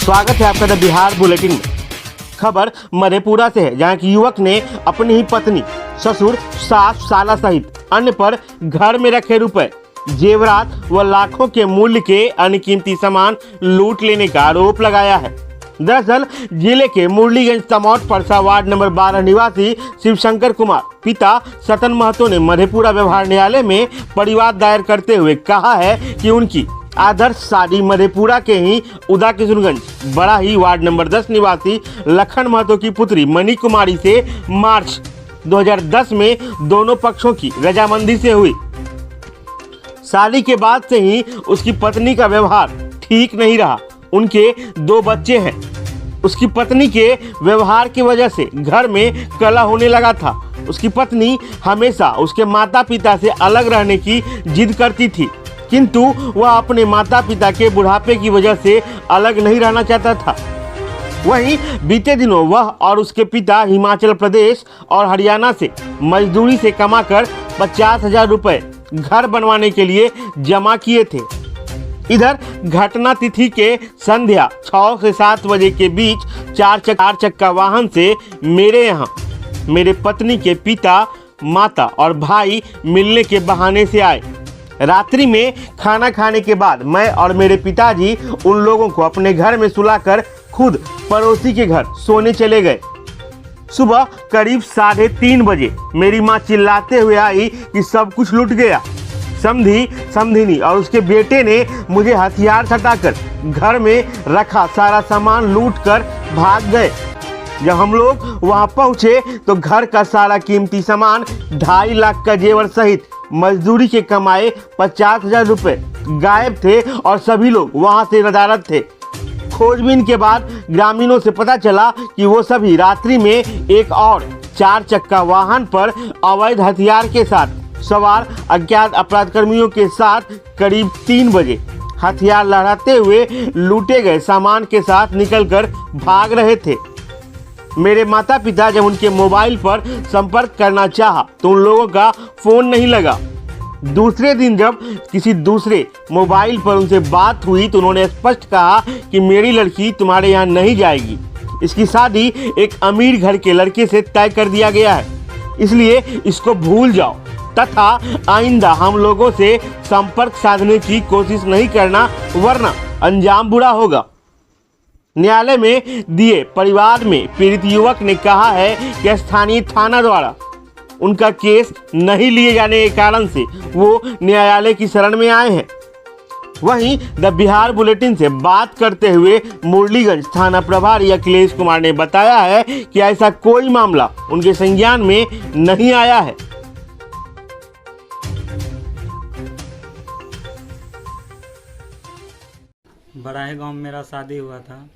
स्वागत है आपका द बिहार बुलेटिन में। खबर मधेपुरा से है, जहां की युवक ने अपनी ही पत्नी, ससुर, सास, साला सहित अन्य पर घर में रखे रुपए, जेवरात व लाखों के मूल्य के अन्य कीमती सामान लूट लेने का आरोप लगाया है। दरअसल जिले के मुरलीगंज तमौट परसा वार्ड नंबर 12 निवासी शिवशंकर कुमार पिता सतन महतो ने मधेपुरा व्यवहार न्यायालय में परिवाद दायर करते हुए कहा है कि उनकी आदर्श शादी मधेपुरा के ही उदा किशुनगंज बड़ा ही वार्ड नंबर 10 निवासी लखन महतो की पुत्री मणि कुमारी से मार्च 2010 में दोनों पक्षों की रजामंदी से हुई। शादी के बाद से ही उसकी पत्नी का व्यवहार ठीक नहीं रहा। उनके 2 बच्चे हैं। उसकी पत्नी के व्यवहार की वजह से घर में कलह होने लगा था। उसकी पत्नी हमेशा उसके माता पिता से अलग रहने की जिद करती थी, किंतु वह अपने माता पिता के बुढ़ापे की वजह से अलग नहीं रहना चाहता था। वहीं बीते दिनों वह और उसके पिता हिमाचल प्रदेश और हरियाणा से मजदूरी से कमाकर 50,000 रुपए घर बनवाने के लिए जमा किए थे। इधर घटना तिथि के संध्या 6 से 7 बजे के बीच 4 चक्का वाहन से मेरे यहाँ मेरे पत्नी के पिता, माता और भाई मिलने के बहाने से आए। रात्रि में खाना खाने के बाद मैं और मेरे पिताजी उन लोगों को अपने घर में सुलाकर खुद पड़ोसी के घर सोने चले गए। सुबह करीब 3:30 बजे मेरी माँ चिल्लाते हुए आई कि सब कुछ लूट गया। समधिनी और उसके बेटे ने मुझे हथियार सटाकर घर में रखा सारा सामान लूट कर भाग गए। जब हम लोग वहां पहुंचे तो घर का सारा कीमती सामान 2.5 लाख का जेवर सहित मजदूरी के कमाए 50,000 रुपए गायब थे और सभी लोग वहां से नदारद थे। खोजबीन के बाद ग्रामीणों से पता चला कि वो सभी रात्रि में एक और 4 चक्का वाहन पर अवैध हथियार के साथ सवार अज्ञात अपराध कर्मियों के साथ करीब 3 बजे हथियार लहराते हुए लूटे गए सामान के साथ निकलकर भाग रहे थे। मेरे माता पिता जब उनके मोबाइल पर संपर्क करना चाहा तो उन लोगों का फोन नहीं लगा। दूसरे दिन जब किसी दूसरे मोबाइल पर उनसे बात हुई तो उन्होंने स्पष्ट कहा कि मेरी लड़की तुम्हारे यहाँ नहीं जाएगी। इसकी शादी एक अमीर घर के लड़के से तय कर दिया गया है, इसलिए इसको भूल जाओ तथा आइंदा हम लोगों से संपर्क साधने की कोशिश नहीं करना, वरना अंजाम बुरा होगा। न्यायालय में दिए परिवार में पीड़ित युवक ने कहा है कि स्थानीय थाना द्वारा उनका केस नहीं लिए जाने के कारण से वो न्यायालय की शरण में आए हैं। वहीं द बिहार बुलेटिन से बात करते हुए मुरलीगंज थाना प्रभारी अखिलेश कुमार ने बताया है कि ऐसा कोई मामला उनके संज्ञान में नहीं आया है। बड़ाही गांव में मेरा शादी हुआ था।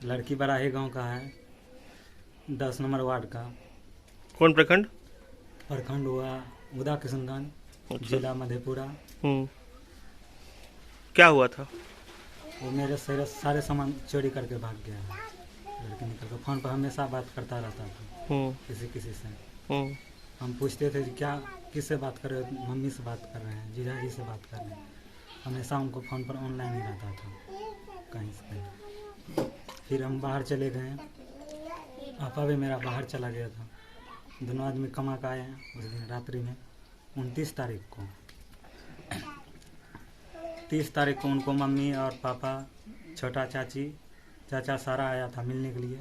लड़की बड़ाही गांव का है, 10 नंबर वार्ड का। कौन प्रखंड? प्रखंड हुआ उदा किशुनगंज, जिला मधेपुरा। क्या हुआ था? वो मेरे सारे सामान चोरी करके भाग गया है। लड़की निकल कर फोन पर हमेशा बात करता रहता था किसी से। हम पूछते थे कि क्या किससे बात कर रहे हो? मम्मी से बात कर रहे हैं, जीजा जी से बात कर रहे हैं। हमेशा उनको फ़ोन पर ऑनलाइन ही रहता था कहीं से कहीं। फिर हम बाहर चले गए। पापा भी मेरा बाहर चला गया था। दोनों आदमी कमा कर आए हैं उस दिन रात्रि में 29 तारीख को। 30 तारीख को उनको मम्मी और पापा, छोटा चाची, चाचा सारा आया था मिलने के लिए।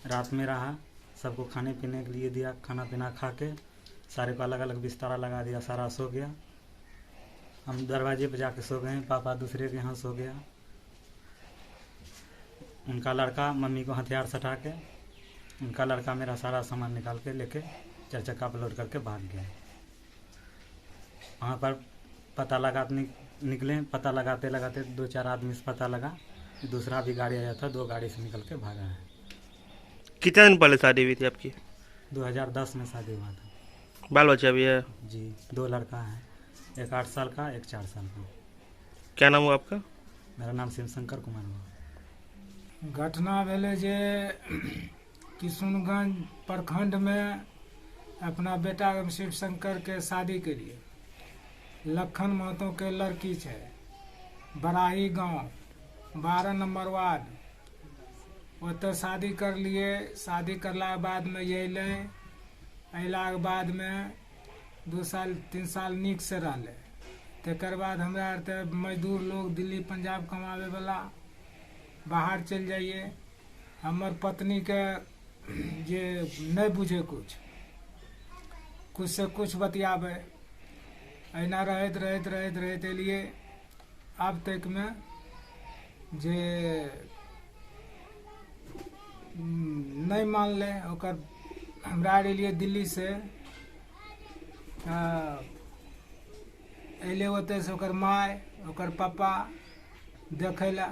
रात में रहा, सबको खाने पीने के लिए दिया। खाना पीना खा के सारे को अलग अलग बिस्तारा लगा दिया, सारा सो गया। हम दरवाजे पे जाके सो गए। पापा दूसरे के यहाँ सो गया। उनका लड़का मम्मी को हथियार सटा के, उनका लड़का मेरा सारा सामान निकाल के लेके 4 चक्का पर लोड करके भाग गया। वहाँ पर पता लगाने निकले। पता लगाते लगाते 2-4 आदमी से पता लगा। दूसरा भी गाड़ी आया था, 2 गाड़ी से निकल के भागा है। कितने दिन पहले शादी हुई थी आपकी? 2010 में शादी हुआ था। बाल बच्चा भी है? जी, 2 लड़का है, एक 8 साल का, एक 4 साल का। क्या नाम हुआ आपका? मेरा नाम शिवशंकर कुमार हुआ। घटना भेले जे किशुनगंज प्रखंड में अपना बेटा शिवशंकर के शादी के लिए लखन महतो के लड़की है, बड़ाही गांव 12 नंबर वार्ड। ओतऽ शादी कर लिए। शादी करला के बाद में ये अयला के बाद में 2 साल 3 साल नीक से रहले। तकर बाद हमरा आर ते मजदूर लोग दिल्ली पंजाब कमावे वाला बाहर चल जाइए। हमर पत्नी के जे नहीं बुझे कुछ से कुछ बतियाबे। अहिना रहैत एलिए अब तक में जे नहीं मानले। ओकर हमरा आर एलिए दिल्ली से अयले ओतऽ से ओकर माय ओकर पापा देखै ला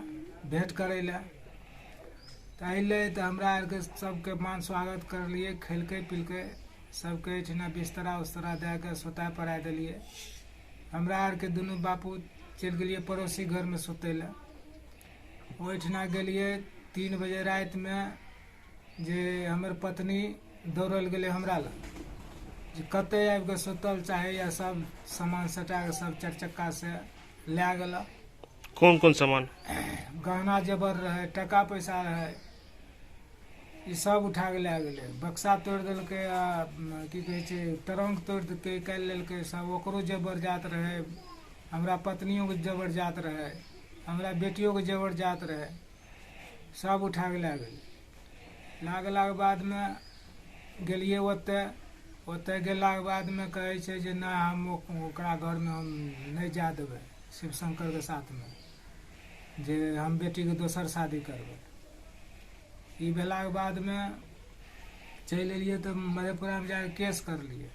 भेंट करै ला। तऽ अयलै तऽ हमरा आरके सबके मान स्वागत करलिए। खेलकै पिलकै सबके एहिठिना बिस्तरा उस्तरा दए के सुता पड़ा देलिए। हमरा आरके दुनू बापू चलि गेलिए पड़ोसी घरमे सुतै ला। ओहिठिना गेलिए 3 बजे राति में जे हमर पत्नी दौड़ल गेलै हमरा लग जे कतऽ आबि कऽ सुतल चाहे या सब सामान सटा के सब 4 चक्का से लए गेलक। कौन कौन सामान? गहना जेवर रहे, टका पैसा रहे, ई सब उठा के लए गेलै। बक्सा तोड़ देलकै आ की कहै छै ट्रंक तोड़ के निकालि लेलकै सब। ओकरो जेवर जात रहे, हमरा पत्नियों के जेवर जात रहे, हमरा बेटियों के जेवर जात रहे, सब उठा के लए गेलै। लए गेलाके बाद में गेलिए ओतऽ गेलाके बाद में कहै छै जे नहि हम ओकरा घरमे हम नहीं जा देबै शिवशंकर के साथ में, जे हम बेटी के दोसर शादी करबै। ई भेलाके बाद में चलि एलिए तऽ मधेपुरा में जाके केस करलिए।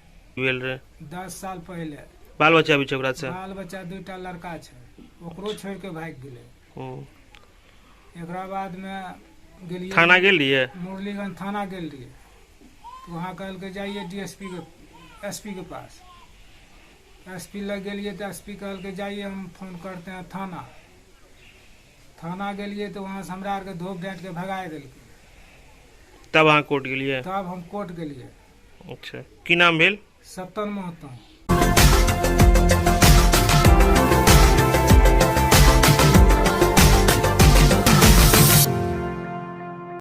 10 साल पहले। बाल बच्चा भी छै ओकरा से? बाल बच्चा 2टा लड़का छै, ओकरो छोड़ के भाग गेलै। एकरा बाद में गेलिए थाना गेल रहिए? मुरलीगंज थाना गेल रहिए। तो वहाँ कहलकै जाइए एसपी के पास। एसपी लग गेलिए तो एसपी कहलकै जाइए हम फोन करते हैं थाना गेलिए तो वहाँ से हमरा आर के धोप डांट के भगाए देलकै। तब अहाँ कोर्ट गेलिए? तब हम कोर्ट गेलिए। अच्छा, की नाम भेल? सत्तन महतो।